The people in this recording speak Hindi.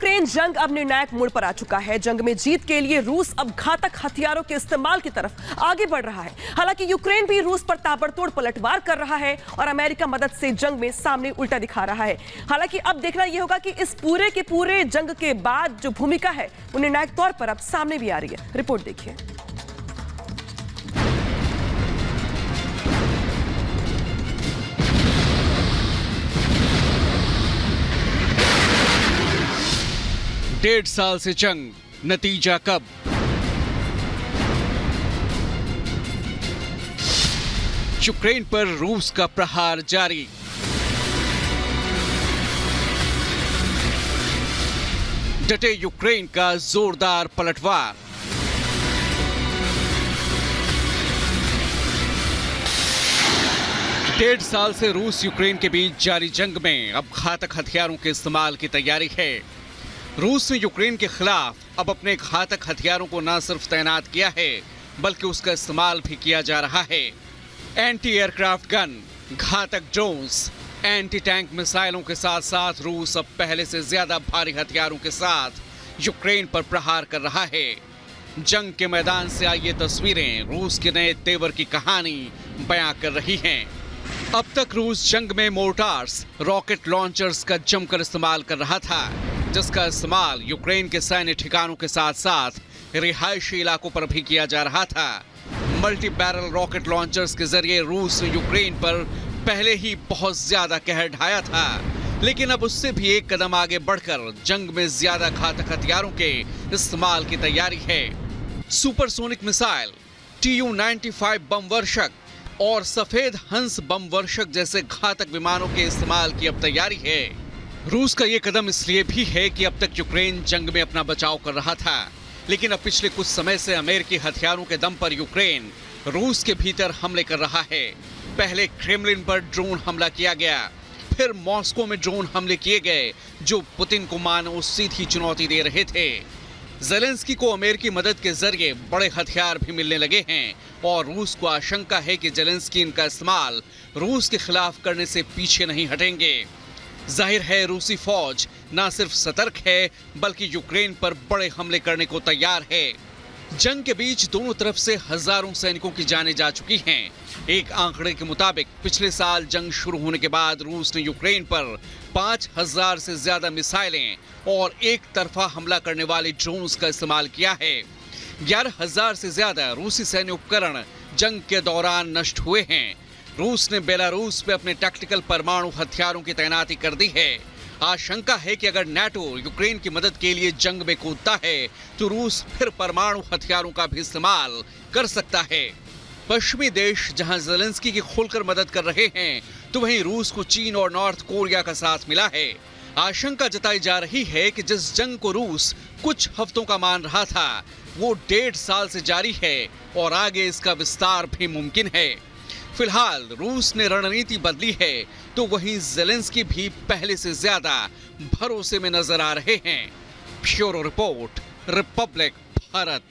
यूक्रेन जंग अब निर्णायक मोड़ पर आ चुका है। जंग में जीत के लिए रूस अब घातक हथियारों के इस्तेमाल की तरफ आगे बढ़ रहा है। हालांकि यूक्रेन भी रूस पर ताबड़तोड़ पलटवार कर रहा है और अमेरिका मदद से जंग में सामने उल्टा दिखा रहा है। हालांकि अब देखना यह होगा कि इस पूरे के पूरे जंग के बाद जो भूमिका है वो निर्णायक तौर पर अब सामने भी आ रही है। रिपोर्ट देखिए। डेढ़ साल से जंग, नतीजा कब? यूक्रेन पर रूस का प्रहार जारी। डटे यूक्रेन का जोरदार पलटवार। डेढ़ साल से रूस यूक्रेन के बीच जारी जंग में अब घातक हथियारों के इस्तेमाल की तैयारी है। रूस ने यूक्रेन के खिलाफ अब अपने घातक हथियारों को न सिर्फ तैनात किया है बल्कि उसका इस्तेमाल भी किया जा रहा है। एंटी एयरक्राफ्ट गन, घातक ड्रोन्स, एंटी टैंक मिसाइलों के साथ साथ रूस अब पहले से ज्यादा भारी हथियारों के साथ यूक्रेन पर प्रहार कर रहा है। जंग के मैदान से आई ये तस्वीरें रूस के नए तेवर की कहानी बयां कर रही हैं। अब तक रूस जंग में मोर्टार्स, रॉकेट लॉन्चर्स का जमकर इस्तेमाल कर रहा था, जिसका इस्तेमाल यूक्रेन के सैन्य ठिकानों के साथ साथ रिहायशी इलाकों पर भी किया जा रहा था। मल्टी बैरल रॉकेट लॉन्चर्स के जरिए रूस ने यूक्रेन पर पहले ही बहुत ज्यादा कहर ढाया था, लेकिन अब उससे भी एक कदम आगे बढ़कर जंग में ज्यादा घातक हथियारों के इस्तेमाल की तैयारी है। सुपरसोनिक मिसाइल, TU-95 बम वर्षक और सफेद हंस बम वर्षक जैसे घातक विमानों के इस्तेमाल की अब तैयारी है। रूस का ये कदम इसलिए भी है कि अब तक यूक्रेन जंग में अपना बचाव कर रहा था, लेकिन अब पिछले कुछ समय से अमेरिकी हथियारों के दम पर यूक्रेन रूस के भीतर हमले कर रहा है। पहले क्रेमलिन पर ड्रोन हमला किया गया, फिर मॉस्को में ड्रोन हमले किए गए जो पुतिन को मानो सीधी चुनौती दे रहे थे। ज़ेलेंस्की को अमेरिकी मदद के जरिए बड़े हथियार भी मिलने लगे हैं और रूस को आशंका है कि ज़ेलेंस्की इनका इस्तेमाल रूस के खिलाफ करने से पीछे नहीं हटेंगे। जाहिर है रूसी फौज न सिर्फ सतर्क है बल्कि यूक्रेन पर बड़े हमले करने को तैयार है। जंग के बीच दोनों तरफ से हजारों सैनिकों की जानें जा चुकी हैं। एक आंकड़े के मुताबिक पिछले साल जंग शुरू होने के बाद रूस ने यूक्रेन पर 5000 से ज्यादा मिसाइलें और एक तरफा हमला करने वाले ड्रोन्स का इस्तेमाल किया है। 11000 से ज्यादा रूसी सैन्य उपकरण जंग के दौरान नष्ट हुए हैं। रूस ने बेलारूस पे अपने टैक्टिकल परमाणु हथियारों की तैनाती कर दी है। आशंका है कि अगर नाटो यूक्रेन की मदद के लिए जंग में कूदता है तो रूस फिर परमाणु हथियारों का भी इस्तेमाल कर सकता है। पश्चिमी देश जहां ज़ेलेंस्की की खुलकर मदद कर रहे हैं तो वहीं रूस को चीन और नॉर्थ कोरिया का साथ मिला है। आशंका जताई जा रही है कि जिस जंग को रूस कुछ हफ्तों का मान रहा था वो 1.5 साल से जारी है और आगे इसका विस्तार भी मुमकिन है। फिलहाल रूस ने रणनीति बदली है तो वहीं ज़ेलेंस्की भी पहले से ज्यादा भरोसे में नजर आ रहे हैं। Bureau report, Republic Bharat.